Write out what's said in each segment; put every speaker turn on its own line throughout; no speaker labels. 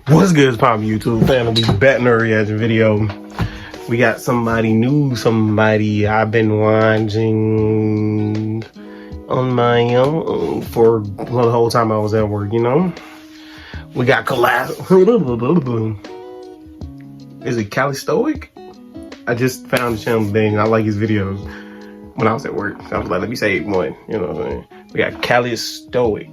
What's good, it's Pop YouTube family? Batner reaction video. We got somebody new, somebody I've been watching on my own for the whole time I was at work, you know? We got Is it Cali Stoic? I just found the channel today and I like his videos when I was at work. So I was like, let me say one, you know what I'm saying? We got Cali Stoic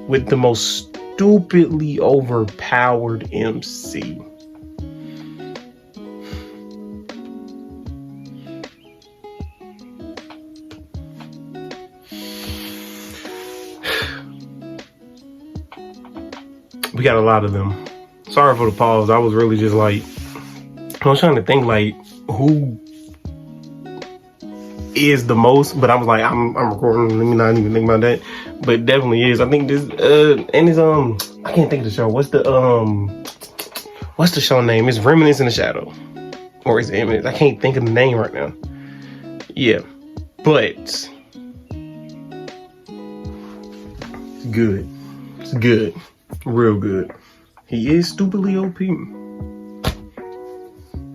with the most stupidly overpowered MC. We got a lot of them. Sorry for the pause. I was really just like, I was trying to think like who is the most, but I was like, I'm recording. Let me not even think about that. But it definitely is. I think this and it's I can't think of the show. What's the show name? It's Remnants in the Shadow, or is it Eminence? I can't think of the name right now. Yeah, but it's good. It's good, real good. He is stupidly OP.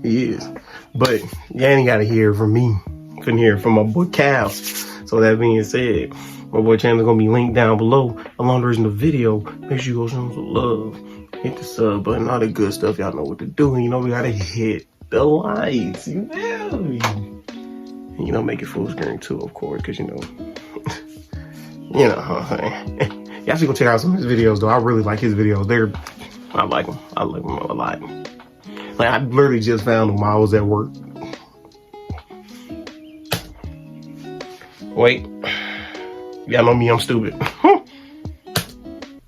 He is, but you ain't gotta hear it from me. Couldn't hear it from my boy Cal. So that being said, my boy channel is gonna be linked down below along the version of the video. Make sure you go show him some love. Hit the sub button, all the good stuff. Y'all know what to do. You know we gotta hit the likes. You feel me? And you know, make it full screen too, of course, because you know, you know what I'm saying. Y'all should go check out some of his videos though. I really like his videos. I like them. I like them a lot. Like I literally just found them while I was at work. Wait, y'all know me, I'm stupid.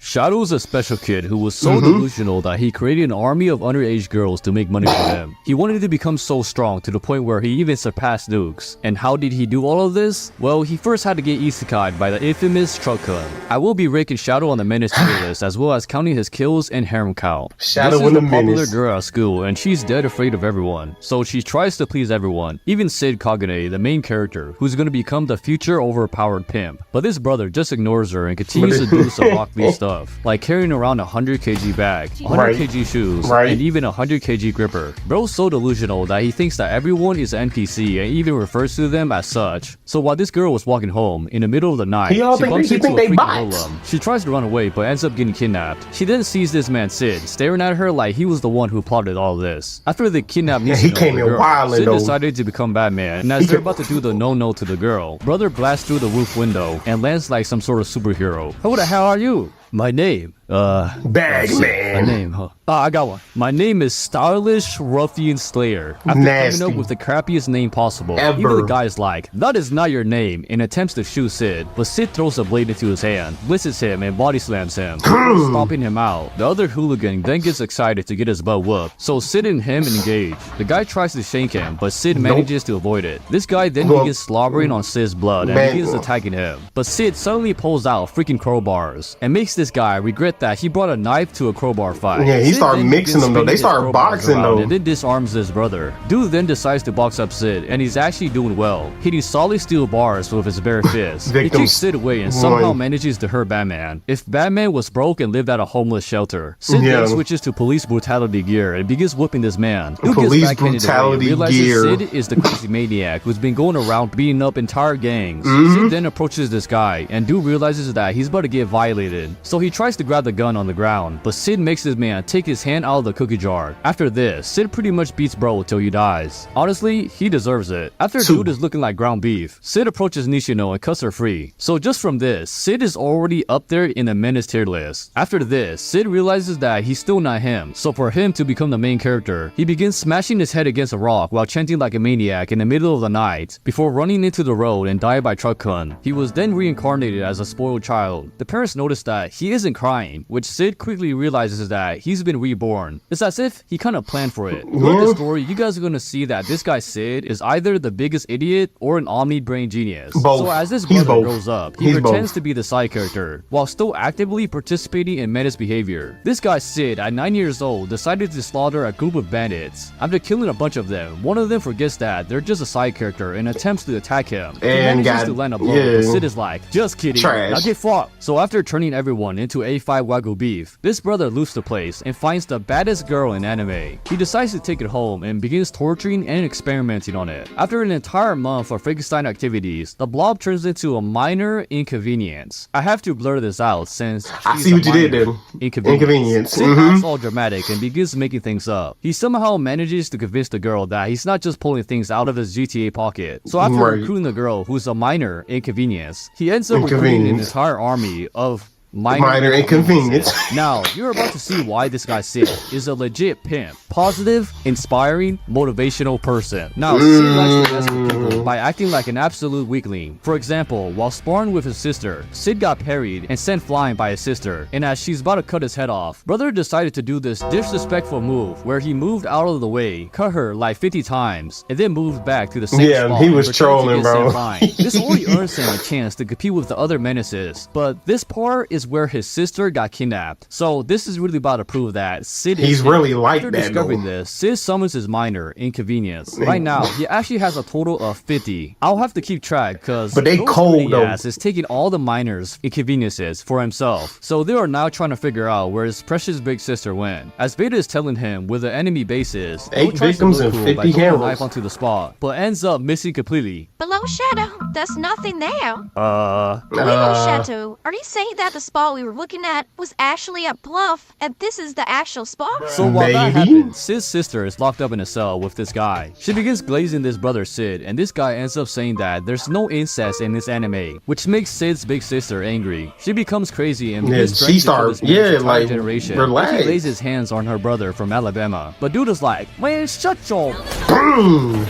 Shadow is a special kid who was so delusional that he created an army of underage girls to make money for him. He wanted to become so strong to the point where he even surpassed nukes. And how did he do all of this? Well, he first had to get isekai'd by the infamous Truck-kun. I will be ranking Shadow on the menace tier list as well as counting his kills and harem count.
Shadow
this is
the
popular
menace
girl at school and she's dead afraid of everyone. So she tries to please everyone, even Sid Kagane, the main character, who's going to become the future overpowered pimp. But this brother just ignores her and continues to do some rockly stuff. Like carrying around a 100 kg bag, 100 kg shoes, and even a 100 kg gripper. Bro's so delusional that he thinks that everyone is an NPC and even refers to them as such. So while this girl was walking home, in the middle of the night, she bumps into a freaking golem. She tries to run away but ends up getting kidnapped. She then sees this man Sid staring at her like he was the one who plotted all this. After they kidnapped Sid decided to become Batman, and as they're about to do the no-no to the girl, brother blasts through the roof window and lands like some sort of superhero. Who the hell are you? My name,
Bagman.
My name, huh? I got one. My name is Stylish Ruffian Slayer. After coming up with the crappiest name possible, even the guy's like, that is not your name, and attempts to shoot Sid, but Sid throws a blade into his hand, blitzes him, and body slams him, stomping him out. The other hooligan then gets excited to get his butt whooped, so Sid and him engage. The guy tries to shank him, but Sid manages to avoid it. This guy then begins slobbering on Sid's blood and begins attacking him, but Sid suddenly pulls out freaking crowbars and makes this guy regret that he brought a knife to a crowbar fight.
Yeah, he started mixing them though. They started boxing though.
And then disarms his brother. Dude then decides to box up Sid, and he's actually doing well, hitting solid steel bars with his bare fist. He kicks Sid away and somehow manages to hurt Batman. If Batman was broke and lived at a homeless shelter, Sid then switches to police brutality gear and begins whooping this man. Dude
police brutality
realizes Sid is the crazy maniac who's been going around beating up entire gangs. Sid then approaches this guy, and dude realizes that he's about to get violated. So he tries to grab the gun on the ground, but Sid makes this man take his hand out of the cookie jar. After this, Sid pretty much beats bro till he dies. Honestly, he deserves it. After dude is looking like ground beef, Sid approaches Nishino and cuts her free. So just from this, Sid is already up there in the menace tier list. After this, Sid realizes that he's still not him, so for him to become the main character, he begins smashing his head against a rock while chanting like a maniac in the middle of the night, before running into the road and die by Truck-kun. He was then reincarnated as a spoiled child. The parents notice that he isn't crying, which Sid quickly realizes that he's been reborn. It's as if he kind of planned for it. Throughout the story, you guys are going to see that this guy Sid is either the biggest idiot or an omni-brain genius. So as this brother grows up, he pretends to be the side character, while still actively participating in menace behavior. This guy Sid, at 9 years old, decided to slaughter a group of bandits. After killing a bunch of them, one of them forgets that they're just a side character and attempts to attack him. He manages to land a blow, but Sid is like, just kidding, now get fought. So after turning everyone into A5 fried Wagyu beef. This brother loots the place and finds the baddest girl in anime. He decides to take it home and begins torturing and experimenting on it. After an entire month of Frankenstein activities, the blob turns into a minor inconvenience. I have to blur this out since
I see what you did there. Inconvenience.
Sid acts all dramatic and begins making things up. He somehow manages to convince the girl that he's not just pulling things out of his GTA pocket. So after recruiting the girl, who's a minor inconvenience, he ends up recruiting an entire army of minor inconvenience. Now, you're about to see why this guy Sid is a legit pimp. Positive, inspiring, motivational person. Now, Sid likes to mess with people by acting like an absolute weakling. For example, while sparring with his sister, Sid got parried and sent flying by his sister, and as she's about to cut his head off, brother decided to do this disrespectful move where he moved out of the way, cut her like 50 times, and then moved back to the same spot.
Yeah, he was trolling, bro.
This only earns him a chance to compete with the other menaces, but this part is where his sister got kidnapped. So this is really about to prove that Sid is
He's really like
After
that
discovering
though.
this, Sid summons his minor inconvenience. Right now, he actually has a total of 50. I'll have to keep track because
But they cold though.
is taking all the minors inconveniences for himself. So they are now trying to figure out where his precious big sister went. As Beta is telling him where the enemy base is,
8 victims and 50
by throwing a
cameras.
knife onto the spot, but ends up missing completely.
Below Shadow, there's nothing there.
Uh,
Below Shadow, are you saying that the spot we were looking at was actually a bluff and this is the actual spot?
So while that
Maybe.
happens, Sid's sister is locked up in a cell with this guy. She begins glazing this brother Sid, and this guy ends up saying that there's no incest in this anime, which makes Sid's big sister angry. She becomes crazy and begins
she
threatening
starts,
to kill this entire
like,
generation.
relax.
He lays his hands on her brother from Alabama, but dude is like, man, shut your...
Boom.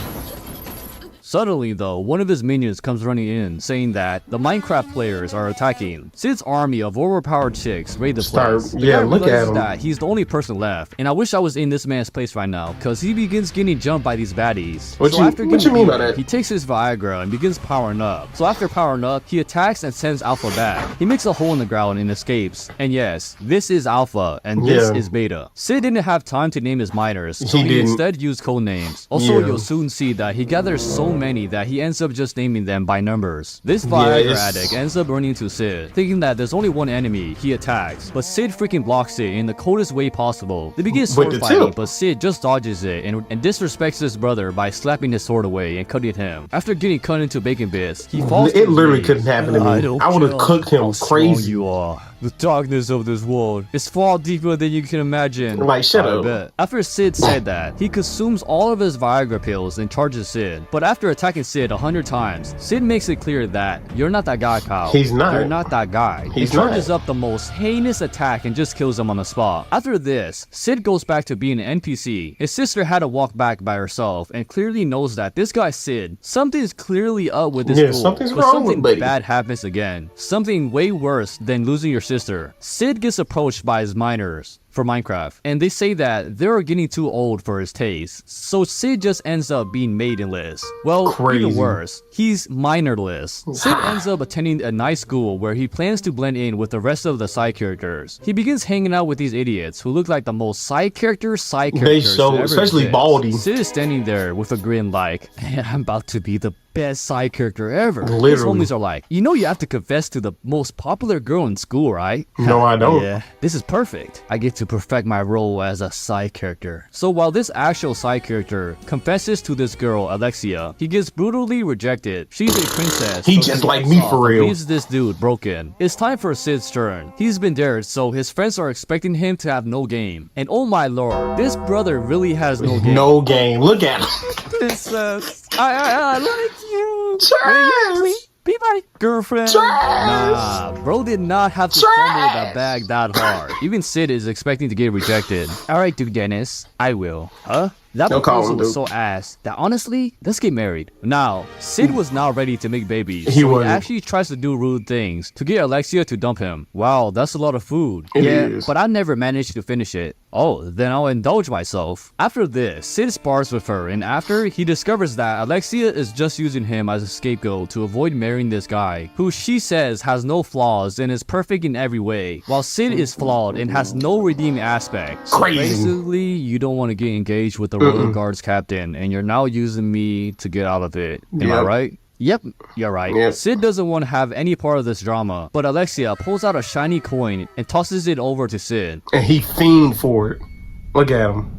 Suddenly though, one of his minions comes running in, saying that the Minecraft players are attacking. Sid's army of overpowered chicks raid the place. The guy
Look at
realizes
him.
that he's the only person left, and I wish I was in this man's place right now, cause he begins getting jumped by these baddies.
What you mean by that?
He takes his Viagra and begins powering up. So after powering up, he attacks and sends Alpha back. He makes a hole in the ground and escapes. And yes, this is Alpha, and this is Beta. Sid didn't have time to name his minors, so he
didn't.
instead used code names. Also,
Yeah.
you'll soon see that he gathers so many that he ends up just naming them by numbers. This Viagra addict ends up running to Sid, thinking that there's only one enemy he attacks, but Sid freaking blocks it in the coldest way possible. They begin sword fighting, but Sid just dodges it and disrespects his brother by slapping his sword away and cutting him. After getting cut into bacon bits, he falls to
It
his
literally
knees.
couldn't happen to me. I would have cooked him
How strong
crazy.
you are. The darkness of this world is far deeper than you can imagine.
Like, shut up.
Bet. After Sid said that, he consumes all of his Viagra pills and charges Sid. But after attacking Sid 100 times, Sid makes it clear that you're not that guy, Kyle.
He's not.
You're not that guy.
He's
he charges
not.
up the most heinous attack and just kills him on the spot. After this, Sid goes back to being an NPC. His sister had to walk back by herself and clearly knows that this guy Sid, something's clearly up with this fool.
Something's
But
wrong
something
with Buddy.
bad happens again. Something way worse than losing your sister. Sid gets approached by his miners for Minecraft, and they say that they're getting too old for his taste. So Sid just ends up being maidenless. Well, even worse, he's minorless. Sid ends up attending a nice school where he plans to blend in with the rest of the side characters. He begins hanging out with these idiots who look like the most side characters to ever
especially
exist.
Baldy.
Sid is standing there with a grin like, I'm about to be the best side character ever. His
Literally.
homies are like, you know you have to confess to the most popular girl in school, right?
No, I don't.
Yeah, this is perfect. I get to perfect my role as a side character. So while this actual side character confesses to this girl, Alexia, he gets brutally rejected. She's a princess.
He
so
just
she
like
walks
me
off
for
and
real.
leaves this dude broken. It's time for Sid's turn. He's been dared, so his friends are expecting him to have no game. And oh my lord, this brother really has no game.
No game. Look at him.
Princess, I like you.
Trash.
Be my girlfriend. Nah, bro did not have to fumble the bag that hard. Even Sid is expecting to get rejected. Alright, Duke Dennis, I will. Huh? That
Don't call
proposal
him
was
Duke.
so ass that honestly, let's get married. Now, Sid was now ready to make babies.
He
so
wasn't.
he actually tries to do rude things to get Alexia to dump him. Wow, that's a lot of food.
It
yeah,
is.
but I never managed to finish it. Oh, then I'll indulge myself. After this, Sid spars with her, and after, he discovers that Alexia is just using him as a scapegoat to avoid marrying this guy, who she says has no flaws and is perfect in every way, while Sid is flawed and has no redeeming aspect. So
Crazy.
basically, you don't want to get engaged with the Royal Guards captain, and you're now using me to get out of it. Am I
Yep.
right? Yep, you're right.
Yep.
Sid doesn't want to have any part of this drama, but Alexia pulls out a shiny coin and tosses it over to Sid.
And he fiend for it. Look at him.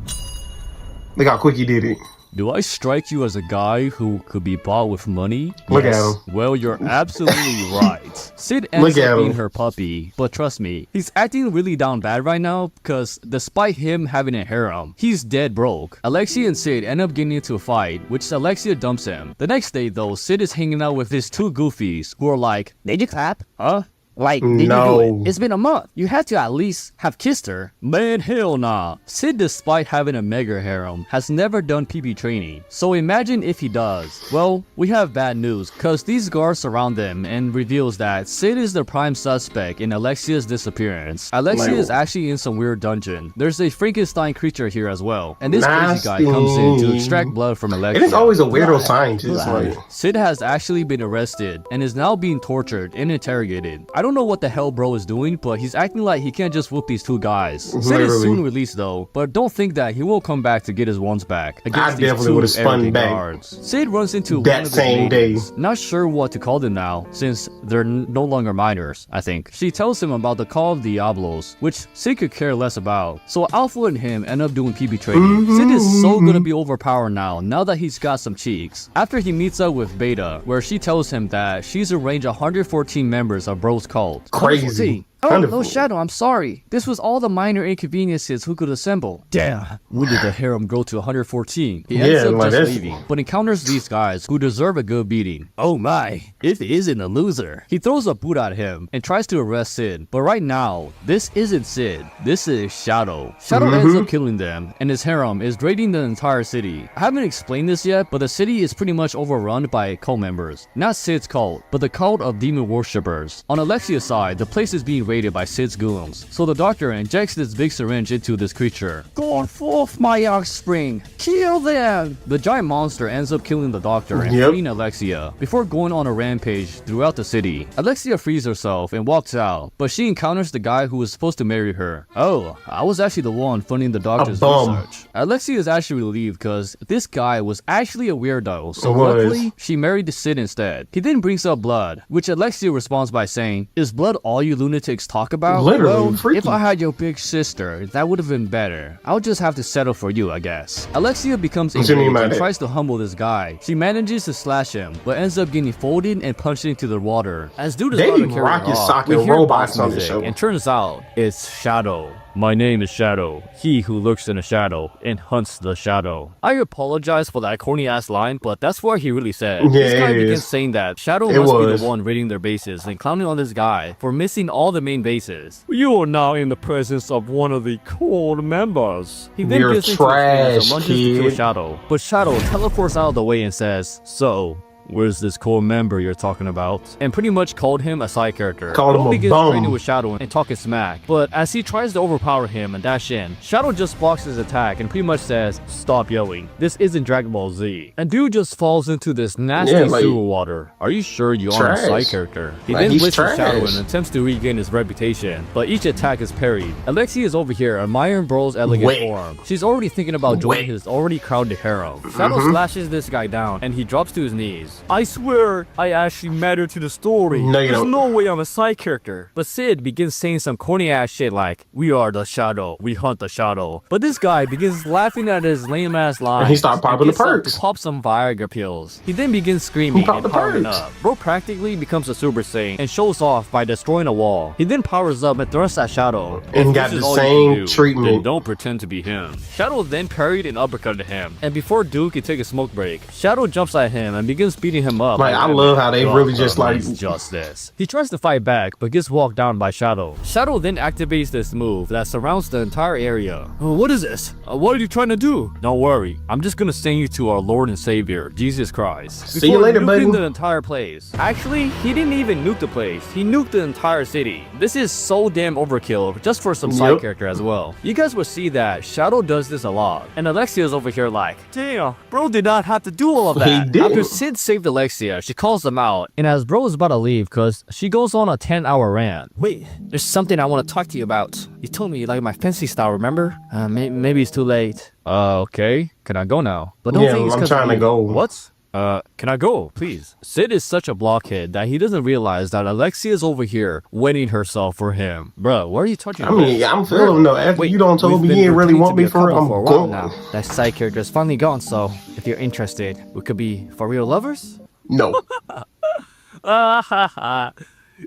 Look how quick he did it.
Do I strike you as a guy who could be bought with money?
Look at him.
Well, you're absolutely right. Sid ends
Look at
up being
him.
her puppy, but trust me, he's acting really down bad right now because despite him having a harem, he's dead broke. Alexia and Sid end up getting into a fight, which Alexia dumps him. The next day though, Sid is hanging out with his two goofies who are like, "Did you clap? Huh? Like, did you do it? It's been a month. You had to at least have kissed her." Man, hell nah. Sid, despite having a mega harem, has never done PP training. So imagine if he does. Well, we have bad news, cause these guards surround them and reveals that Sid is the prime suspect in Alexia's disappearance. Alexia is actually in some weird dungeon. There's a Frankenstein creature here as well. And this crazy guy comes in to extract blood from Alexia.
It is always a weirdo scientist. Like,
Sid has actually been arrested and is now being tortured and interrogated. I don't know what the hell bro is doing, but he's acting like he can't just whoop these two guys. Sid is soon released though, but don't think that he won't come back to get his ones back against these
definitely
two
would have spun
arrogant
back
guards. Sid runs into
that
one of the
same
maidens.
day.
Not sure what to call them now, since they're no longer minors, I think. She tells him about the Call of Diablos, which Sid could care less about. So Alpha and him end up doing PB training. Sid is so gonna be overpowered now that he's got some cheeks. After he meets up with Beta, where she tells him that she's arranged 114 members of Bro's cult.
crazy.
Oh, no Shadow, I'm sorry. This was all the minor inconveniences who could assemble. Damn, when did the harem grow to 114? He ends up just leaving, but encounters these guys who deserve a good beating. Oh my, if he isn't a loser. He throws a boot at him and tries to arrest Sid, but right now, this isn't Sid, this is Shadow. Shadow ends up killing them, and his harem is raiding the entire city. I haven't explained this yet, but the city is pretty much overrun by cult members. Not Sid's cult, but the cult of demon worshippers. On Alexia's side, the place is being raided by Sid's goons. So the doctor injects this big syringe into this creature. Go forth, my offspring! Kill them! The giant monster ends up killing the doctor and freeing Alexia before going on a rampage throughout the city. Alexia frees herself and walks out, but she encounters the guy who was supposed to marry her. Oh, I was actually the one funding the doctor's research. Alexia is actually relieved because this guy was actually a weirdo, so luckily she married the Sid instead. He then brings up blood, which Alexia responds by saying, "Is blood all you lunatics talk about?"
Literally,
well, if I had your big sister, that would have been better. I'll just have to settle for you, I guess. Alexia becomes enraged and tries to humble this guy. She manages to slash him, but ends up getting folded and punched into the water. As dude is about to carry her off, we hear robots on the show, and turns out it's Shadow. My name is Shadow, he who lurks in the shadow and hunts the shadow. I apologize for that corny ass line, but that's what he really said. This guy begins saying that Shadow must be the one raiding their bases and clowning on this guy for missing all the main bases. You are now in the presence of one of the core members. He then gets into his and lunges to kill Shadow, but Shadow teleports out of the way and says, "So, where's this core member you're talking about?" And pretty much called him a side character. Bro begins training with Shadow and talking smack, but as he tries to overpower him and dash in, Shadow just blocks his attack and pretty much says, "Stop yelling. This isn't Dragon Ball Z." And dude just falls into this nasty sewer water. Are you sure you aren't a side character? He then blitzes Shadow and attempts to regain his reputation, but each attack is parried. Alexia is over here admiring Bro's elegant form. She's already thinking about joining his already crowded harem. Shadow slashes this guy down and he drops to his knees. I swear I actually matter to the story.
No, you
There's
don't.
no way I'm a side character. But Sid begins saying some corny ass shit like, "We are the shadow, we hunt the shadow." But this guy begins laughing at his lame ass line.
And he starts popping the perks.
To pop some Viagra pills. He then begins screaming and powering up. Bro practically becomes a Super Saiyan and shows off by destroying a wall. He then powers up and thrusts at Shadow.
And got the same treatment.
Then don't pretend to be him. Shadow then parried and uppercutted him. And before Duke could take a smoke break, Shadow jumps at him and begins beating him up.
Like, I love how they really just like
justice. He tries to fight back, but gets walked down by Shadow. Shadow then activates this move that surrounds the entire area. What is this? What are you trying to do? Don't worry, I'm just gonna send you to our Lord and Savior, Jesus Christ.
See you later, buddy.
The entire place. Actually, he didn't even nuke the place. He nuked the entire city. This is so damn overkill, just for some side character as well. You guys will see that Shadow does this a lot, and Alexia's over here like, damn, bro did not have to do all of that.
He did.
After Sid saved Alexia, she calls them out, and as bro is about to leave cause she goes on a 10-hour rant. Wait, there's something I want to talk to you about. You told me you like my fancy style, remember? Maybe it's too late. Okay. Can I go now? But don't think it's
I'm
'cause
trying
of
to
you.
go.
What? Can I go, please? Sid is such a blockhead that he doesn't realize that Alexia is over here waiting herself for him. Bruh, why are you touching me?
I mean, I'm feeling though. After you don't told me
we've
he
been
ain't really
pretending
want
to be
me
a
for real,
couple
I'm
a while
going.
now. That side character is finally gone, so if you're interested, we could be for real lovers?
No.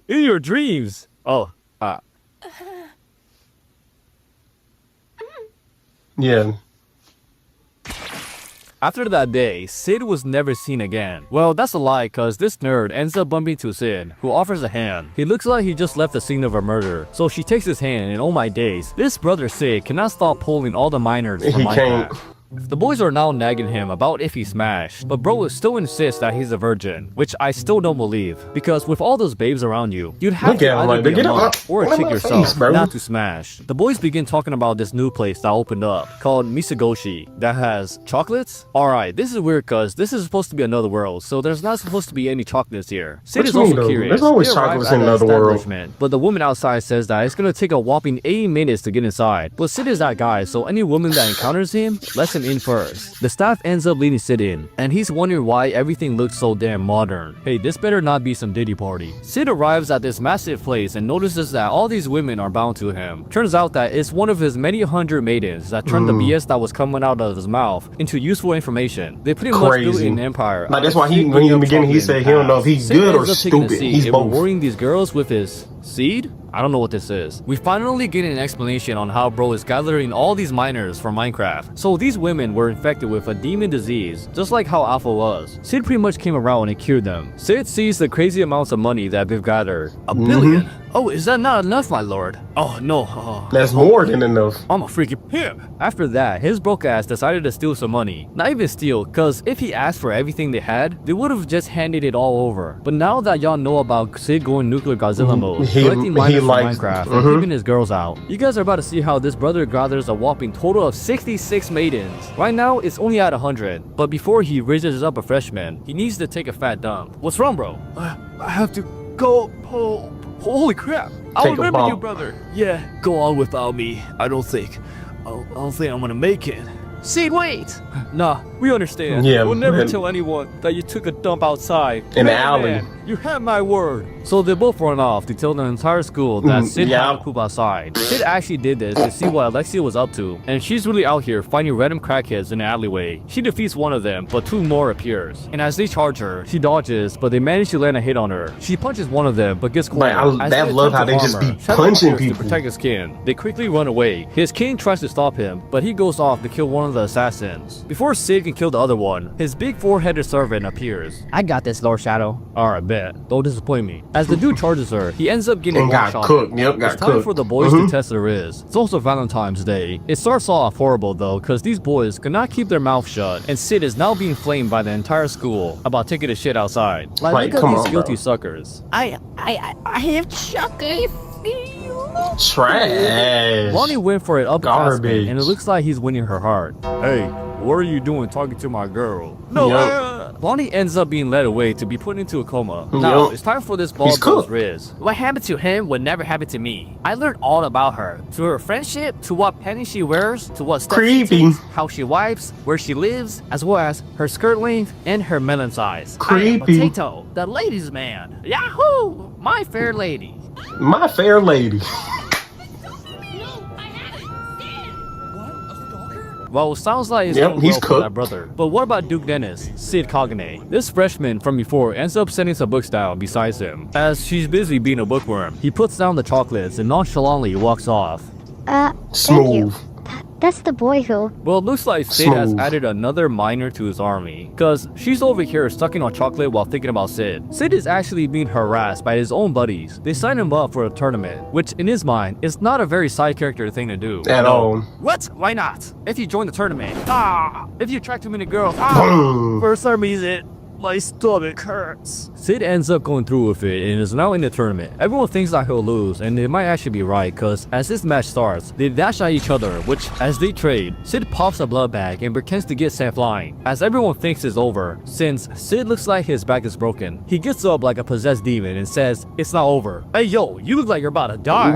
In your dreams. Oh,
Yeah.
After that day, Sid was never seen again. Well, that's a lie, cause this nerd ends up bumping into Sid, who offers a hand. He looks like he just left the scene of a murder, so she takes his hand, and oh my days, this brother Sid cannot stop pulling all the minors from
He
Minecraft.
can't.
The boys are now nagging him about if he smashed, but bro still insists that he's a virgin, which I still don't believe, because with all those babes around you, you'd have
Look
to
at him
either
like,
be
get
a
up.
monk or a
What
chick
am I
yourself
face, bro?
not to smash. The boys begin talking about this new place that opened up, called Misagoshi, that has chocolates? Alright, this is weird cause this is supposed to be another world, so there's not supposed to be any chocolates here. Sid
What
is
you mean,
also
though?
curious.
There's always
They arrive
chocolates
at
in
an
another world.
establishment, but the woman outside says that it's gonna take a whopping 8 minutes to get inside. But Sid is that guy, so any woman that encounters him lets him in first. The staff ends up leading Sid in, and he's wondering why everything looks so damn modern. Hey, this better not be some Diddy party. Sid arrives at this massive place and notices that all these women are bound to him. Turns out that it's one of his many hundred maidens that turned the BS that was coming out of his mouth into useful information. They pretty much built an empire.
Like, that's why he, when in the beginning, he said he don't know if he's good or stupid. He's both.
Rewarding these girls with his seed? I don't know what this is. We finally get an explanation on how bro is gathering all these miners from Minecraft. So these women were infected with a demon disease, just like how Alpha was. Sid pretty much came around and cured them. Sid sees the crazy amounts of money that they've gathered. A billion? Oh, is that not enough, my lord? Oh, no.
That's more than enough.
I'm a freaking pimp. After that, his broke ass decided to steal some money. Not even steal, cause if he asked for everything they had, they would have just handed it all over. But now that y'all know about Sid going nuclear Godzilla mode, collecting miners from Minecraft and keeping his girls out, you guys are about to see how this brother gathers a whopping total of 66 maidens. Right now, it's only at 100, but before he raises up a freshman, he needs to take a fat dump. What's wrong, bro? I have to go. Holy crap! I'll remember you, brother. Yeah, go on without me. I don't think I'm gonna make it. Sid, wait! Nah, we understand.
Yeah,
we'll never
man.
tell anyone that you took a dump outside.
In the
Man,
alley.
man, you have my word. So they both run off to tell the entire school that Sid had to poop outside. Sid actually did this to see what Alexia was up to, and she's really out here finding random crackheads in the alleyway. She defeats one of them, but two more appears. And as they charge her, she dodges, but they manage to land a hit on her. She punches one of them, but gets cornered.
I love how they just be
Shadow
punching
appears to
people.
protect his kin. They quickly run away. His king tries to stop him, but he goes off to kill one of the assassins. Before Sid can kill the other one, his big four-headed servant appears. I got this, Lord Shadow. Alright, bet. Don't disappoint me. As the dude charges her, he ends up getting
And got
one-shot.
cooked. Yep, got
It's time
cooked.
for the boys to test their riz. It's also Valentine's Day. It starts off horrible though, cause these boys could not keep their mouth shut, and Sid is now being flamed by the entire school about taking a shit outside.
Like,
look at
come
these
on,
guilty
bro.
suckers.
I have chocolate.
Trash.
Lonnie went for it up
Garbage.
and it looks like he's winning her heart. Hey, what are you doing talking to my girl? No, Lonnie ends up being led away to be put into a coma. Now, it's time for this ball
He's
girl's
cooked.
riz.
What happened to him would never happen to me. I learned all about her. To her friendship, to what penny she wears, to what stuff she
Creepy.
takes, how she wipes, where she lives, as well as her skirt length and her melon size. I am
Creepy.
Potato, the ladies' man. Yahoo! My fair lady.
My fair lady.
Well, it sounds like it's
Yep,
going
he's
well for
cooked.
that brother. But what about Duke Dennis, Sid Kagane? This freshman from before ends up setting some books down besides him. As she's busy being a bookworm, he puts down the chocolates and nonchalantly walks off.
Thank you.
Smooth.
That's the boy who...
Well, it looks like Sid has
Smooth.
added another minor to his army, cause she's over here sucking on chocolate while thinking about Sid. Sid is actually being harassed by his own buddies. They sign him up for a tournament, which in his mind is not a very side character thing to do.
At all.
What? Why not? If you join the tournament, if you attract too many girls,
Boom.
for some reason, my stomach hurts. Sid ends up going through with it and is now in the tournament. Everyone thinks that he'll lose, and they might actually be right, cause as this match starts, they dash at each other, which as they trade, Sid pops a blood bag and pretends to get sent flying. As everyone thinks it's over, since Sid looks like his back is broken, he gets up like a possessed demon and says, it's not over. Hey yo, you look like you're about to die.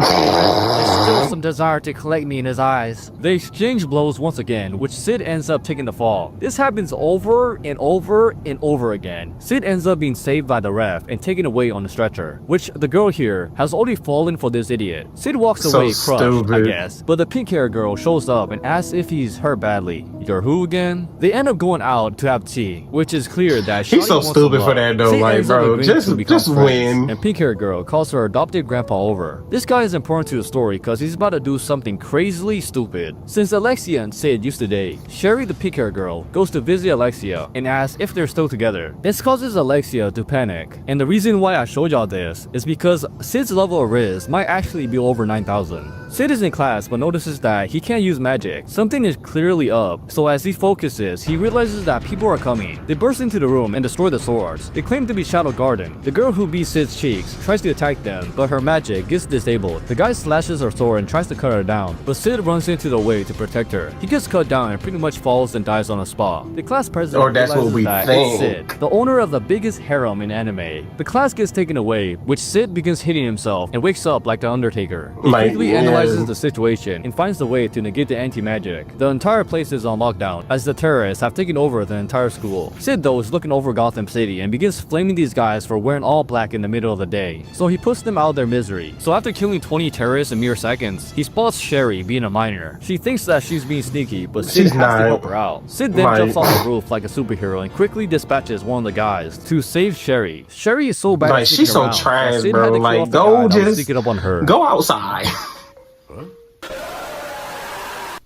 shows some desire to collect me in his eyes.
They exchange blows once again, which Sid ends up taking the fall. This happens over and over and over again. Sid ends up being saved by the ref and taken away on the stretcher, which the girl here has already fallen for this idiot. Sid walks
So
away crushed, I
stupid.
guess, but the pink-haired girl shows up and asks if he's hurt badly. You're who again? They end up going out to have tea, which is clear that
He's
Shawty
so
wants
stupid
some
for
love.
that though,
Sid
like,
ends up
bro,
agreeing to become
just
friends,
win.
and pink-haired girl calls her adopted grandpa over. This guy is important to the story because he's about to do something crazily stupid. Since Alexia and Sid used to date, Sherry, the pink-haired girl, goes to visit Alexia and asks if they're still together. This causes Alexia to panic, and the reason why I showed y'all this is because Sid's level of Riz might actually be over 9,000. Sid is in class but notices that he can't use magic. Something is clearly up, so as he focuses, he realizes that people are coming. They burst into the room and destroy the swords. They claim to be Shadow Garden. The girl who beats Sid's cheeks tries to attack them, but her magic gets disabled. The guy slashes her sword and tries to cut her down, but Sid runs into the way to protect her. He gets cut down and pretty much falls and dies on the spot. The class president
Or that's what
realizes
we
that
think.
it's Sid, the owner of the biggest harem in anime. The class gets taken away, which Sid begins hitting himself and wakes up like the Undertaker. He
Like,
quickly
yeah.
analyzes the situation and finds the way to negate the anti-magic. The entire place is on lockdown as the terrorists have taken over the entire school. Sid though is looking over Gotham City and begins flaming these guys for wearing all black in the middle of the day. So he puts them out of their misery. So after killing 20 terrorists in mere seconds, he spots Sherry being a minor. She thinks that she's being sneaky, but Sid
She's
has
not.
to help her out. Sid then
Right.
jumps off the roof like a superhero and quickly dispatches one of the guys to save Sherry. Sherry is so bad
Like,
at
she's
sneaking
so
around,
trash,
that Sid
bro.
had to kill
Like,
off the
go
guy that was
just-
sneaking up on her.
Go outside.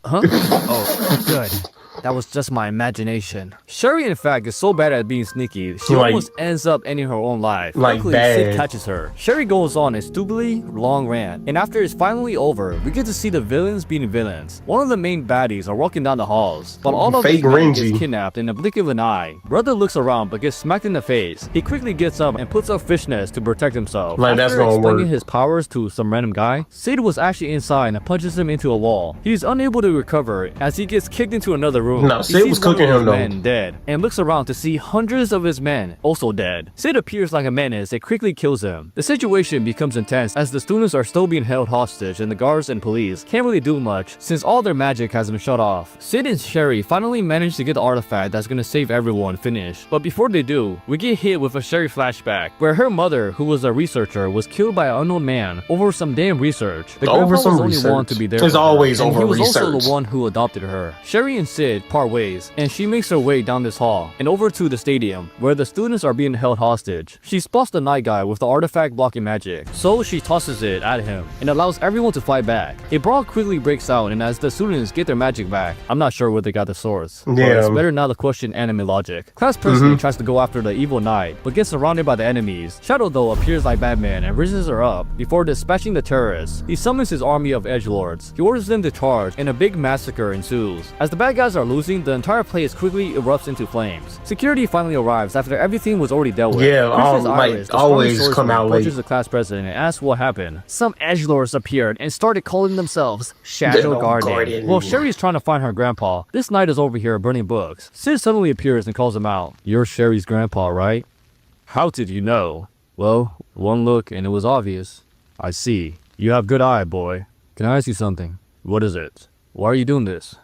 Huh?
Oh, good. That was just my imagination.
Sherry, in fact, is so bad at being sneaky, she
Like-
almost ends up ending her own life.
Like
Luckily, Sid
bad.
catches her. Sherry goes on a stupidly long rant, and after it's finally over, we get to see the villains being villains. One of the main baddies are walking down the halls, but all of
Fake
these men
Renji.
gets kidnapped in the blink of an eye. Brother looks around but gets smacked in the face. He quickly gets up and puts up fishnets to protect himself.
Like, that's
After
gonna
explaining
work.
his powers to some random guy, Sid was actually inside and punches him into a wall. He's unable to recover as he gets kicked into another room.
No,
He
Sid
sees
was
one of
cooking
his
him, though.
men dead, and looks around to see hundreds of his men also dead. Sid appears like a menace and quickly kills him. The situation becomes intense as the students are still being held hostage and the guards and police can't really do much since all their magic has been shut off. Sid and Sherry finally manage to get the artifact that's gonna save everyone finished, but before they do, we get hit with a Sherry flashback where her mother, who was a researcher, was killed by an unknown man over some damn research. The
Over
grandpa
some
was only
research.
one to be there
It's
for her,
always
and
over
he was also
research.
the one who adopted her. Sherry and Sid part ways, and she makes her way down this hall and over to the stadium where the students are being held hostage. She spots the night guy with the artifact blocking magic, so she tosses it at him and allows everyone to fight back. A brawl quickly breaks out, and as the students get their magic back, I'm not sure where they got the source. But
Yeah.
it's better not to question anime logic. Class president tries to go after the evil knight, but gets surrounded by the enemies. Shadow though appears like Batman and raises her up before dispatching the terrorists. He summons his army of edgelords. He orders them to charge, and a big massacre ensues. As the bad guys are losing, the entire place quickly erupts into flames. Security finally arrives after everything was already dealt with.
Yeah,
Princess
like,
Iris, the
always
strongest
come
swordsman,
out late.
approaches the class president and asks what happened.
Some edgelords appeared and started calling themselves Shadow
Shadow
Garden.
Garden.
Well, Sherry's trying to find her grandpa. This knight is over here burning books. Sid suddenly appears and calls him out. You're Sherry's grandpa, right? How did you know? Well, one look and it was obvious. I see. You have good eye, boy. Can I ask you something? What is it? Why are you doing this?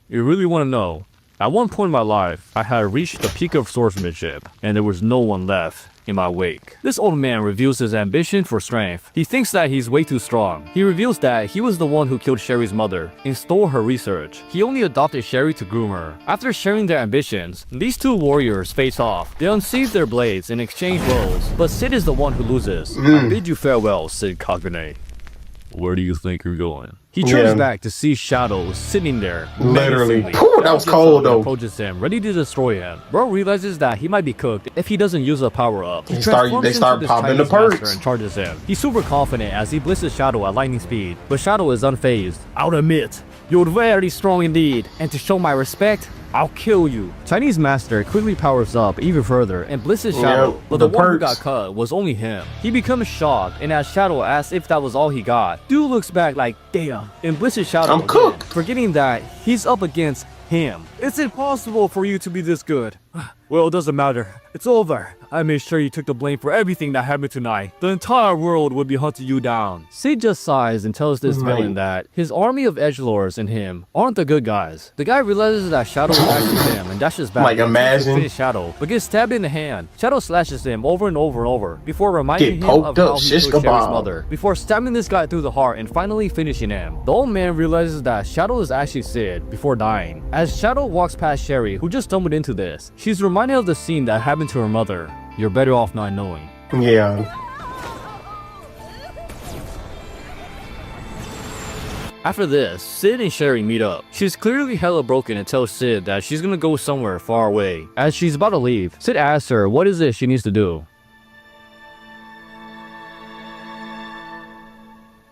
You really want to know? At one point in my life, I had reached the peak of swordsmanship, and there was no one left in my wake. This old man reveals his ambition for strength. He thinks that he's way too strong. He reveals that he was the one who killed Sherry's mother and stole her research. He only adopted Sherry to groom her. After sharing their ambitions, these two warriors face off. They unsheathe their blades and exchange blows, but Sid is the one who loses. I bid you farewell, Sid Kagane. Where do you think you're going? He turns
Yeah.
back to see Shadow sitting there.
Literally.
menacingly.
Whew, that was
Shadow
cold,
gets up and
though.
approaches him, ready to destroy him. Bro realizes that he might be cooked if he doesn't use a power-up. He
They start
transforms into
popping
this
the
Chinese
perks.
master and charges him. He's super confident as he blitzes Shadow at lightning speed, but Shadow is unfazed. I'll admit, you're very strong indeed, and to show my respect, I'll kill you. Chinese master quickly powers up even further and blitzes Shadow,
Yeah,
but the
the
one who
perks.
got cut was only him. He becomes shocked, and as Shadow asks if that was all he got, dude looks back like, damn, and blitzes Shadow
I'm
again,
cooked.
forgetting that he's up against him. It's impossible for you to be this good. Well, it doesn't matter. It's over. I made sure you took the blame for everything that happened tonight. The entire world would be hunting you down. Sid just sighs and tells this villain that his army of edgelords and him aren't the good guys. The guy realizes that Shadow is actually him and dashes back
Like, imagine.
to finish Shadow, but gets stabbed in the hand. Shadow slashes him over and over and over before reminding
Get
him of
poked
how
up,
he killed
Shish
Sherry's
kebab.
mother, before stabbing this guy through the heart and finally finishing him. The old man realizes that Shadow is actually Sid before dying. As Shadow walks past Sherry, who just stumbled into this, she's reminded of the scene that happened to her mother. You're better off not knowing.
Yeah.
After this, Sid and Sherry meet up. She's clearly hella broken and tells Sid that she's gonna go somewhere far away. As she's about to leave, Sid asks her what is it she needs to do.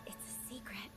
It's a secret.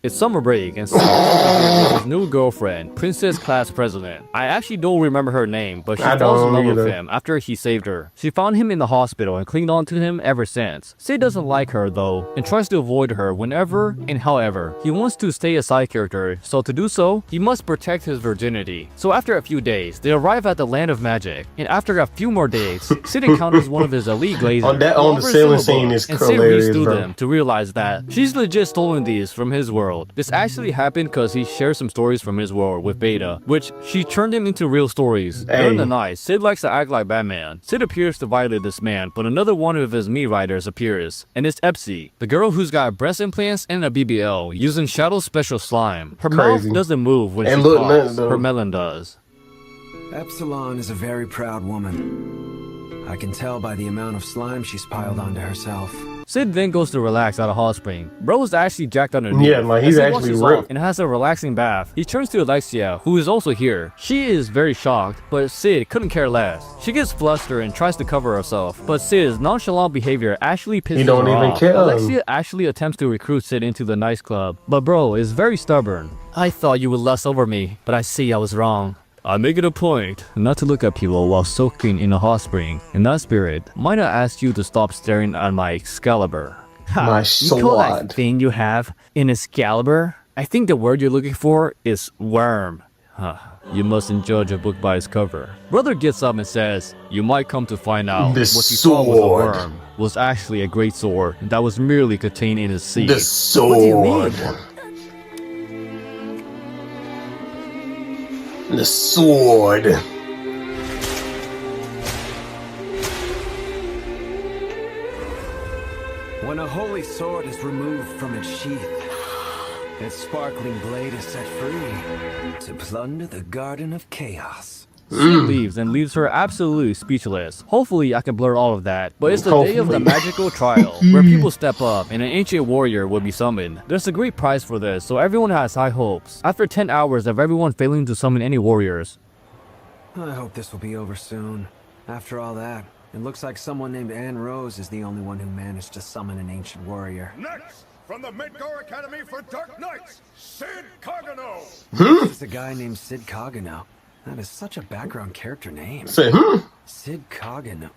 It's summer break and Sid is with his new girlfriend, Princess Class President. I actually don't remember her name, but she falls in love with him after he saved her. She found him in the hospital and clinged on to him ever since. Sid doesn't like her though, and tries to avoid her whenever and however. He wants to stay a side character, so to do so, he must protect his virginity. So after a few days, they arrive at the land of magic, and after a few more days, Sid encounters one of his elite glazers.
On the ceiling scene is
and Sid
hilarious,
reads through
bro.
them to realize that she's legit stolen these from his world. This actually happened because he shared some stories from his world with Beta, which she turned him into real stories. During the night, Sid likes to act like Batman. Sid appears to violate this man, but another one of his me riders appears, and it's Epsi, the girl who's got breast implants and a BBL, using Shadow's special slime. Her mouth doesn't move when she talks, her melon does.
Epsilon is a very proud woman. I can tell by the amount of slime she's piled onto herself.
Sid then goes to relax at a hot spring. Bro is actually jacked underneath.
Yeah, like he's actually ripped.
And has a relaxing bath. He turns to Alexia, who is also here. She is very shocked, but Sid couldn't care less. She gets flustered and tries to cover herself, but Sid's nonchalant behavior actually pisses her off. Alexia actually attempts to recruit Sid into the nice club, but bro is very stubborn. I thought you would lust over me, but I see I was wrong. I make it a point not to look at people while soaking in a hot spring. In that spirit, might I ask you to stop staring at my Excalibur?
My
sword. You call that thing you have in Excalibur? I think the word you're looking for is worm. You mustn't judge a book by its cover. Brother gets up and says, you might come to find out what you thought was a worm was actually a great sword that was merely contained in a seed.
The sword.
What do you mean?
The sword.
When a holy sword is removed from its sheath, its sparkling blade is set free to plunder the Garden of Chaos.
Sid leaves and leaves her absolutely speechless. Hopefully I can blur all of that, but it's the day of the magical trial, where people step up and an ancient warrior will be summoned. There's a great prize for this, so everyone has high hopes. After 10 hours of everyone failing to summon any warriors.
I hope this will be over soon. After all that, it looks like someone named Anne Rose is the only one who managed to summon an ancient warrior.
Next, from the Midgar Academy for Dark Knights, Sid Kagano!
This is a guy named Sid Kagano. That is such a background character name.
Say,
Sid Kagano.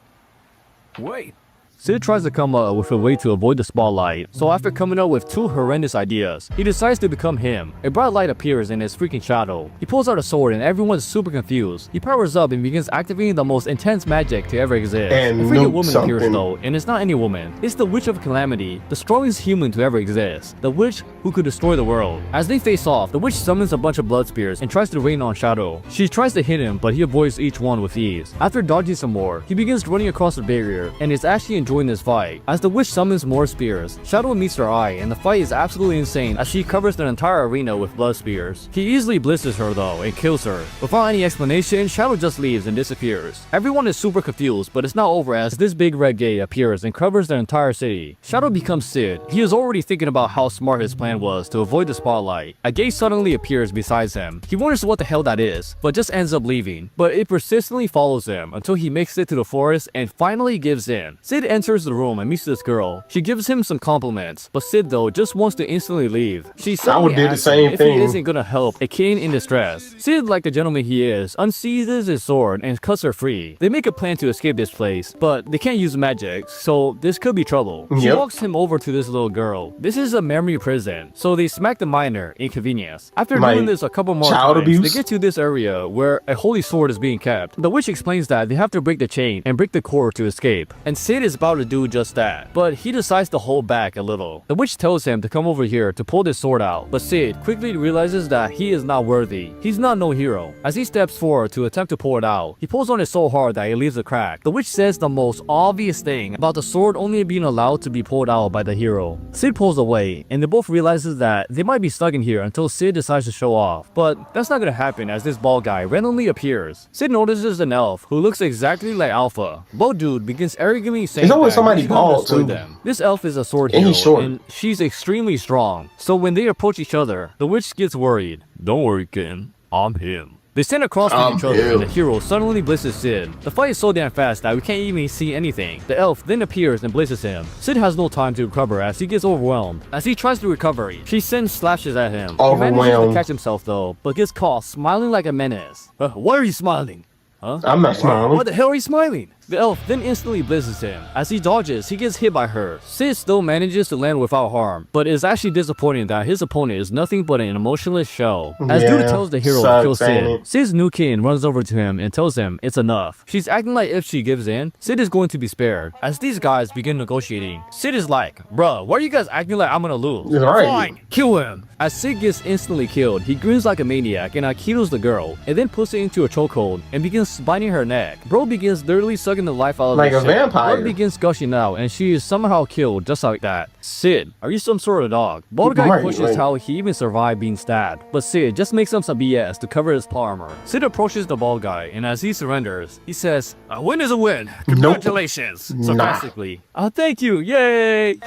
Wait.
Sid tries to come up with a way to avoid the spotlight, so after coming up with two horrendous ideas, he decides to become him. A bright light appears in his freaking shadow. He pulls out a sword and everyone's super confused. He powers up and begins activating the most intense magic to ever exist.
And
a freaking woman appears though, and it's not any woman. It's the Witch of Calamity, the strongest human to ever exist. The witch who could destroy the world. As they face off, the witch summons a bunch of blood spears and tries to rain on Shadow. She tries to hit him, but he avoids each one with ease. After dodging some more, he begins running across the barrier and is actually enjoying this fight. As the witch summons more spears, Shadow meets her eye and the fight is absolutely insane as she covers the entire arena with blood spears. He easily blisters her though and kills her. Without any explanation, Shadow just leaves and disappears. Everyone is super confused, but it's not over as this big red gate appears and covers the entire city. Shadow becomes Sid. He is already thinking about how smart his plan was to avoid the spotlight. A gate suddenly appears beside him. He wonders what the hell that is, but just ends up leaving. But it persistently follows him until he makes it to the forest and finally gives in. Sid enters the room and meets this girl. She gives him some compliments, but Sid though just wants to instantly leave. She suddenly
do the
asks
same
him if
thing.
he isn't gonna help a king in distress. Sid, like the gentleman he is, unseizes his sword and cuts her free. They make a plan to escape this place, but they can't use magic, so this could be trouble. She
Yep.
walks him over to this little girl. This is a memory prison, so they smack the minor, inconvenience. After
Like,
doing this a couple more
child
times,
abuse?
they get to this area where a holy sword is being kept. The witch explains that they have to break the chain and break the cord to escape, and Sid is about to do just that, but he decides to hold back a little. The witch tells him to come over here to pull this sword out, but Sid quickly realizes that he is not worthy. He's not no hero. As he steps forward to attempt to pull it out, he pulls on it so hard that it leaves a crack. The witch says the most obvious thing about the sword only being allowed to be pulled out by the hero. Sid pulls away, and they both realizes that they might be stuck in here until Sid decides to show off, but that's not gonna happen as this bald guy randomly appears. Sid notices an elf who looks exactly like Alpha. Bald dude begins arrogantly saying
There's always
that
somebody
he's gonna
bald,
destroy
too.
them. This elf is a sword
And
hero,
he's short.
and she's extremely strong. So when they approach each other, the witch gets worried. Don't worry, Ken. I'm him. They stand across from each other and the hero suddenly blitzes Sid. The fight is so damn fast that we can't even see anything. The elf then appears and blitzes him. Sid has no time to recover as he gets overwhelmed. As he tries to recover, she sends slashes at him. He manages to
Overwhelmed.
catch himself though, but gets caught smiling like a menace. Why are you smiling? Huh?
I'm not smiling.
What the hell are you smiling? The elf then instantly blitzes him. As he dodges, he gets hit by her. Sid still manages to land without harm, but it's actually disappointing that his opponent is nothing but an emotionless shell. As
Yeah,
Dude tells the hero to
sucks,
kill
ain't
Sid,
it?
Sid's new king runs over to him and tells him it's enough. She's acting like if she gives in, Sid is going to be spared. As these guys begin negotiating, Sid is like, bruh, why are you guys acting like I'm gonna lose?
He's right.
Fine, kill him. As Sid gets instantly killed, he grins like a maniac and kills the girl, and then puts it into a chokehold and begins biting her neck. Bro begins literally sucking the life out of
Like
the
a
shit.
vampire.
Blood begins gushing out, and she is somehow killed just like that. Sid, are you some sort of dog? Bald guy
Right,
questions
right.
how he even survived being stabbed, but Sid just makes up some BS to cover his paw armor. Sid approaches the bald guy, and as he surrenders, he says, "A win is a win. Congratulations!" Sarcastically. Oh, thank you. Yay!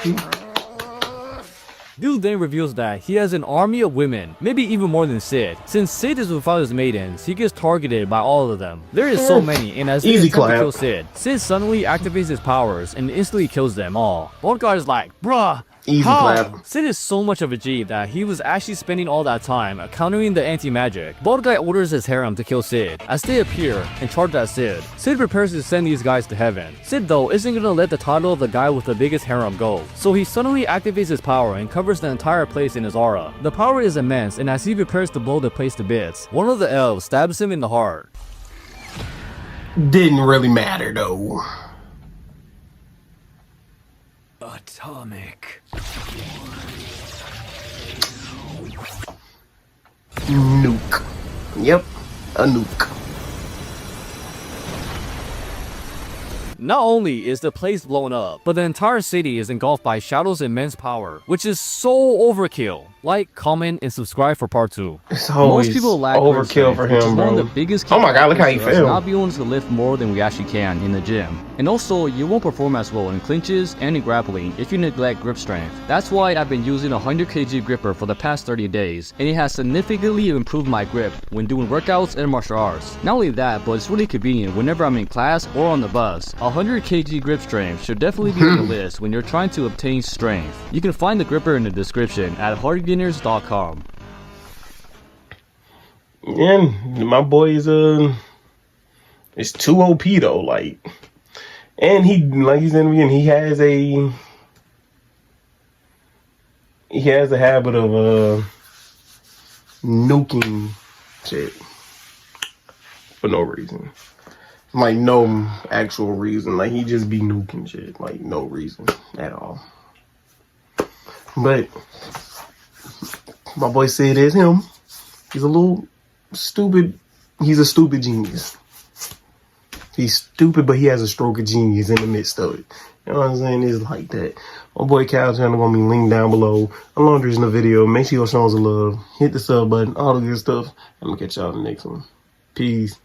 Dude then reveals that he has an army of women, maybe even more than Sid. Since Sid is without his maidens, he gets targeted by all of them. There is so many, and as they
Easy
attempt to
clap.
kill Sid suddenly activates his powers and instantly kills them all. Bald guy is like, bruh,
Easy
how?
clap.
Sid is so much of a G that he was actually spending all that time countering the anti-magic. Bald guy orders his harem to kill Sid. As they appear and charge at Sid, Sid prepares to send these guys to heaven. Sid though isn't gonna let the title of the guy with the biggest harem go, so he suddenly activates his power and covers the entire place in his aura. The power is immense, and as he prepares to blow the place to bits, one of the elves stabs him in the heart.
Didn't really matter though.
Atomic.
Nuke. Yep, a nuke.
Not only is the place blown up, but the entire city is engulfed by Shadow's immense power, which is so overkill. Like, comment, and subscribe for part 2.
It's always
Most people lack grip
overkill
strength,
for
which is
him,
one
bro.
of the biggest
Oh my god, look how he
key factors to us
fell.
not being able to lift more than we actually can in the gym. And also, you won't perform as well in clinches and in grappling if you neglect grip strength. That's why I've been using a 100 kg gripper for the past 30 days, and it has significantly improved my grip when doing workouts and martial arts. Not only that, but it's really convenient whenever I'm in class or on the bus. 100 kg grip strength should definitely be on the list when you're trying to obtain strength. You can find the gripper in the description at hardgainers.com.
And my boy is it's too OP though, like, and he, like he's in the beginning, he has a habit of nuking shit for no reason, like no actual reason, like he just be nuking shit, like no reason at all. But my boy said it's him. He's a little stupid. He's a stupid genius. He's stupid, but he has a stroke of genius in the midst of it. You know what I'm saying? It's like that. My boy Cal's channel gonna be linked down below. I'm laundry's in the video. Make sure you show some love. Hit the sub button. All the good stuff. I'm gonna catch y'all in the next one. Peace.